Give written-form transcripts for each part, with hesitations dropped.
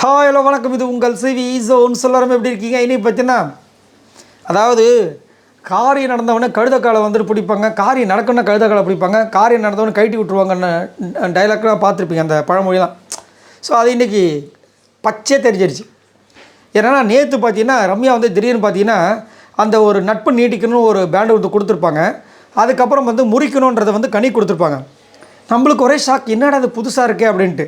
Hello வணக்கம். இது உங்கள் சிவி ஸோன். எல்லாரும் எப்படி இருக்கீங்க? இனி பார்த்தீங்கன்னா, அதாவது காரியம் நடந்தவொடனே கழுதக்காலை வந்துட்டு பிடிப்பாங்க, காரியம் நடக்கணும்னா கழுதக்காலை பிடிப்பாங்க, காரியம் நடந்தவொடனே கைட்டி விட்ருவாங்கன்னு டைலாக்லாம் பார்த்துருப்பீங்க, அந்த பழமொழிலாம். ஸோ அது இன்றைக்கி பச்சையே தெரிஞ்சிருச்சு. ஏன்னா நேற்று பார்த்தீங்கன்னா ரம்யா வந்து திடீர்னு பார்த்தீங்கன்னா அந்த ஒரு நட்பு நீட்டிக்கணும்னு ஒரு பேண்டு வந்து கொடுத்துருப்பாங்க. அதுக்கப்புறம் வந்து முறிக்கணுன்றதை வந்து கனி கொடுத்துருப்பாங்க. நம்மளுக்கு ஒரே ஷாக், என்னடா அது புதுசாக இருக்கே அப்படின்ட்டு.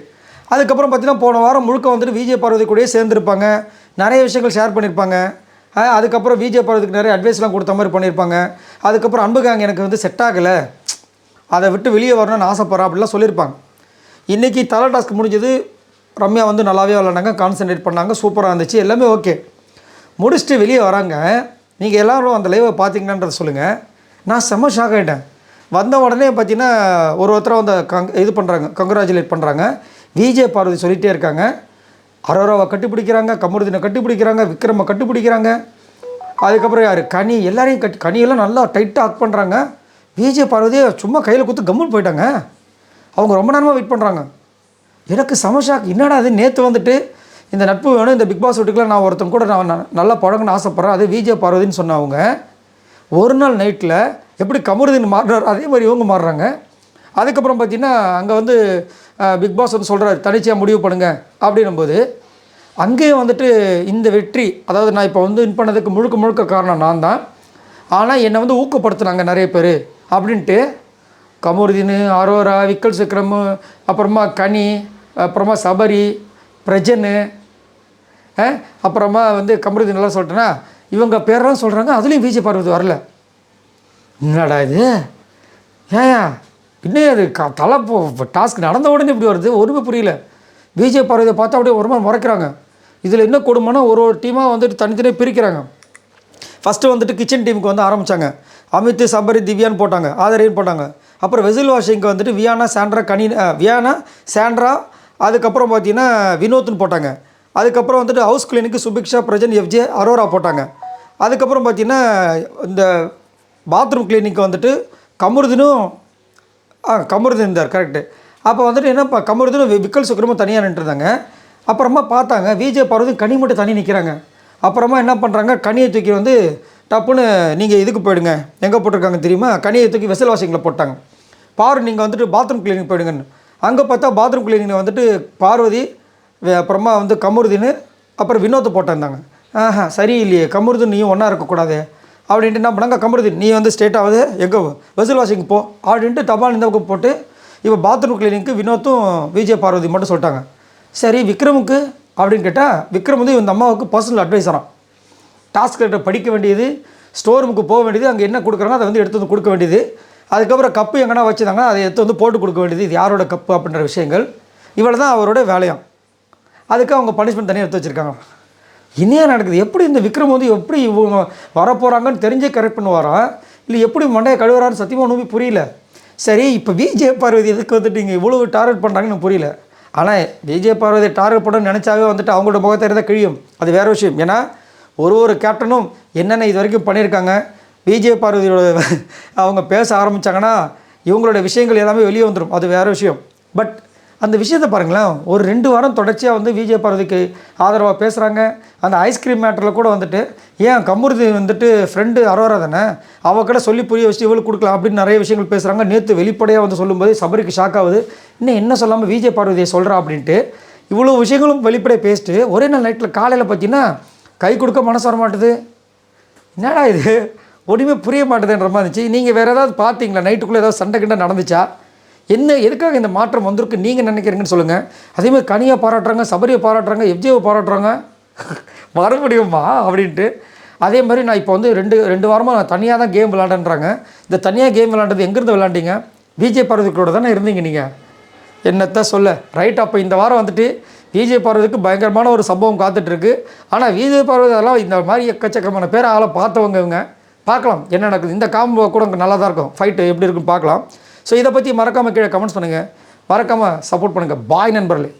அதுக்கப்புறம் பார்த்தீங்கன்னா போன வாரம் முழுக்க வந்துட்டு விஜய் பார்வதி கூடயே சேர்ந்துருப்பாங்க, நிறைய விஷயங்கள் ஷேர் பண்ணியிருப்பாங்க. அதுக்கப்புறம் விஜய் பார்வதிக்கு நிறைய அட்வைஸ்லாம் கொடுத்த மாதிரி பண்ணியிருப்பாங்க. அதுக்கப்புறம் அன்புகாங்க எனக்கு வந்து செட் ஆகலை, அதை விட்டு வெளியே வரணும்னு ஆசைப்பட்றேன் அப்படிலாம் சொல்லியிருப்பாங்க. இன்றைக்கி தலை டாஸ்க் முடிஞ்சது. ரம்யா வந்து நல்லாவே விளாண்டாங்க, கான்சன்ட்ரேட் பண்ணாங்க, சூப்பராக இருந்துச்சு, எல்லாமே ஓகே. முடிச்சுட்டு வெளியே வராங்க. நீங்கள் எல்லோரும் அந்த லைவை பார்த்தீங்களான்றதை சொல்லுங்கள். நான் செம்ம ஷாக் ஆகிட்டேன். வந்த உடனே பார்த்தீங்கன்னா ஒருத்தரை வந்து இது பண்ணுறாங்க, கங்க்ராச்சுலேட் பண்ணுறாங்க. விஜய் பார்வதி சொல்லிகிட்டே இருக்காங்க, அரோராவை கட்டிப்பிடிக்கிறாங்க, கமருதீனை கட்டிப்பிடிக்கிறாங்க, விக்ரமை கட்டிப்பிடிக்கிறாங்க. அதுக்கப்புறம் யார் கனி, எல்லாரையும் கனியெல்லாம் நல்லா டைட்டாக ஆக் பண்ணுறாங்க. விஜய் பார்வதியை சும்மா கையில் கொடுத்து கம்முன்னு போயிட்டாங்க. அவங்க ரொம்ப நேரமாக வெயிட் பண்ணுறாங்க. எனக்கு சமஷாக், என்னடா அது, நேற்று வந்துட்டு இந்த நட்பு வேணும், இந்த பிக் பாஸ் வீட்டுக்குலாம் நான் ஒருத்தன் கூட நான் நல்லா பழகணும்னு ஆசைப்பட்றேன், அது விஜய் பார்வதின்னு சொன்னவங்க ஒரு நாள் நைட்டில் எப்படி கமருதீன் மாறுறாரு அதே மாதிரி இவங்க மாறுறாங்க. அதுக்கப்புறம் பார்த்திங்கன்னா அங்கே வந்து பிக் பாஸ் வந்து சொல்கிறாரு, தனிச்சையாக முடிவு பண்ணுங்கள் அப்படின்னும்போது அங்கேயும் வந்துட்டு இந்த வெற்றி, அதாவது நான் இப்போ வந்து வின் பண்ணதுக்கு முழுக்க காரணம் நான் தான், ஆனால் என்னை வந்து ஊக்கப்படுத்துனாங்க நிறைய பேர் அப்படின்ட்டு கமருதீன், அரோரா, விக்கல் சிக்ரம், அப்புறமா கனி, அப்புறமா சபரி, பிரஜன்னு, அப்புறமா வந்து கமருதீன் எல்லாம் சொல்லிட்டேன்னா இவங்க பேரெல்லாம் சொல்கிறாங்க. அதுலேயும் விஜய் பார்வதி வரல. என்னடா இது, ஏன் இன்னும் அது தலை டாஸ்க் நடந்த உடனே இப்படி வருது, ஒன்றுமே புரியல. விஜய் பார்வதியை பார்த்தா அப்படியே ஒரு மாதிரி முறைக்கிறாங்க. இதில் என்ன கொடுமைனா ஒரு டீமாக வந்துட்டு தனித்தனியாக பிரிக்கிறாங்க. ஃபஸ்ட்டு வந்துட்டு கிச்சன் டீமுக்கு வந்து ஆரம்பித்தாங்க. அமித், சபரி, திவ்யான்னு போட்டாங்க, ஆதரின்னு போட்டாங்க. அப்புறம் வெசில் வாஷிங்க்கு வந்துட்டு வியானா, சாண்ட்ரா, வியானா, சாண்ட்ரா, அதுக்கப்புறம் பார்த்தீங்கன்னா வினோத்னு போட்டாங்க. அதுக்கப்புறம் வந்துட்டு ஹவுஸ் கிளீனுக்கு சுபிக்ஷா, பிரஜன், எஃப்ஜே, அரோரா போட்டாங்க. அதுக்கப்புறம் பார்த்தீங்கன்னா இந்த பாத்ரூம் கிளீனிக்கு வந்துட்டு கமருதீனும் கமருதீன் இருந்தார், கரெக்டு. அப்போ வந்துட்டு என்ன கமருதீனும் விக்கல் சுக்ரமும் தனியாக நின்றுருந்தாங்க. அப்புறமா பார்த்தாங்க விஜய் பார்வதி கனி மட்டும் தனி நிற்கிறாங்க. அப்புறமா என்ன பண்ணுறாங்க, கனியை தூக்கி வந்து டப்புன்னு நீங்கள் இதுக்கு போயிடுங்க, எங்கே போட்டிருக்காங்க தெரியுமா, கனியை தூக்கி வெசல் வாஷிங்கில் போட்டாங்க. பாரு நீங்கள் வந்துட்டு பாத்ரூம் கிளீனிக் போயிடுங்கன்னு. அங்கே பார்த்தா பாத்ரூம் கிளீனிக்கில் வந்துட்டு பார்வதி, அப்புறமா வந்து கமருதீன், அப்புறம் வினோத்தை போட்டிருந்தாங்க. சரியில்லையே, கமருதீன் நீயும் ஒன்றா இருக்கக்கூடாது அப்படின்ட்டு என்ன பண்ணாங்க, கமருதீன் நீ வந்து ஸ்டேட்டாவது எங்கே வெசல் வாஷிங் போ அப்படின்ட்டு தபால் இந்த பக்கம் போட்டு இப்போ பாத்ரூம் கிளீனிக்கு வினோத்தும் விஜய் பார்வதி மட்டும் சொல்லிட்டாங்க. சரி விக்ரமுக்கு அப்படின்னு கேட்டால் விக்ரம் வந்து இந்த அம்மாவுக்கு பர்சனல் அட்வைஸரான். டாஸ்க் லெட்டர் படிக்க வேண்டியது, ஸ்டோர் ரூமுக்கு போக வேண்டியது, அங்கே என்ன கொடுக்குறாங்க அதை வந்து எடுத்து வந்து கொடுக்க வேண்டியது, அதுக்கப்புறம் கப்பு எங்கன்னா வச்சுருந்தாங்க அதை எடுத்து வந்து போட்டு கொடுக்க வேண்டியது, இது யாரோட கப்பு அப்படின்ற விஷயங்கள். இவ்வளோ தான் அவரோட வேலையாம். அதுக்கு அவங்க பனிஷ்மெண்ட் தனியாக எடுத்து வச்சுருக்காங்க. இனியா நடக்குது, எப்படி இந்த விக்ரம் வந்து எப்படி இவங்க வரப்போகிறாங்கன்னு தெரிஞ்சே கரெக்ட் பண்ணுவாரா, இல்லை எப்படி மண்டையை கழுவுறான்னு சத்தியமாக ஒன்றுமே புரியல. சரி இப்போ விஜய் பார்வதி எதுக்கு வந்துட்டு இங்கே இவ்வளோ டார்கெட் பண்ணுறாங்கன்னு புரியல. ஆனால் விஜய் பார்வதி டார்கெட் பண்ணணும்னு நினச்சாவே வந்துட்டு அவங்களோட முகத்தை இருந்தால் கிழியும், அது வேறு விஷயம். ஏன்னா ஒரு கேப்டனும் என்னென்ன இது வரைக்கும் பண்ணியிருக்காங்க, விஜய் பார்வதியோட அவங்க பேச ஆரம்பித்தாங்கன்னா இவங்களோட விஷயங்கள் எல்லாமே வெளியே வந்துடும், அது வேறு விஷயம். பட் அந்த விஷயத்தை பாருங்களேன், ஒரு 2 வாரம் தொடர்ச்சியாக வந்து விஜய் பார்வதிக்கு ஆதரவாக பேசுகிறாங்க. அந்த ஐஸ்கிரீம் மேட்டரில் கூட வந்துட்டு ஏன் கமருதீன் வந்துட்டு ஃப்ரெண்டு அரோரா தானே, அவகிட்ட சொல்லி புரிய வச்சு இவளுக்கு கொடுக்கலாம் அப்படின்னு நிறைய விஷயங்கள் பேசுகிறாங்க. நேற்று வெளிப்படையாக வந்து சொல்லும்போது சபரிக்கு ஷாக் ஆகுது, இன்னும் என்ன சொல்லாமல் விஜய் பார்வதியை சொல்கிறா அப்படின்ட்டு. இவ்வளோ விஷயங்களும் வெளிப்படையாக பேசிட்டு ஒரே நாள் நைட்டில் காலையில் பார்த்தீங்கன்னா கை கொடுக்க மனசு வர மாட்டுது. என்னடா இது, ஒன்றுமே புரிய மாட்டுதுன்ற மாதிரி இருந்துச்சு. நீங்கள் வேறு ஏதாவது பார்த்தீங்களா, நைட்டுக்குள்ளே ஏதாவது சண்டை கிண்டை நடந்துச்சா, என்ன எதுக்காக இந்த மாற்றம் வந்திருக்கு நீங்கள் நினைக்கிறீங்கன்னு சொல்லுங்கள். அதேமாதிரி கனியை பாராட்டுறாங்க, சபரியை பாராட்டுறாங்க, எஃப்ஜேவை பாராட்டுறாங்க, வர முடியுமா அப்படின்ட்டு. அதே மாதிரி நான் இப்போ வந்து ரெண்டு வாரமாக நான் தனியாக தான் கேம் விளாண்டுன்றாங்க. இந்த தனியாக கேம் விளாண்டது எங்கேருந்து விளாண்டிங்க, விஜய் பார்வதிகளோட தானே இருந்தீங்க நீங்கள், என்னத்தான் சொல்ல. ரைட், அப்போ இந்த வாரம் வந்துட்டு விஜய் பார்வதிக்கு பயங்கரமான ஒரு சம்பவம் காத்துட்ருக்கு. ஆனால் விஜய் பார்வதி அதெல்லாம் இந்த மாதிரி எக்கச்சக்கமான பேர் ஆளை பார்த்தவங்க இவங்க. பார்க்கலாம் என்ன நடக்குது. இந்த காம்போ கூட நல்லா தான் இருக்கும், ஃபைட்டு எப்படி இருக்குன்னு பார்க்கலாம். ஸோ இதை பற்றி மறக்காமல் கீழே கமெண்ட்ஸ் பண்ணுங்கள், மறக்காமல் சப்போர்ட் பண்ணுங்கள். பாய் நண்பர்களே.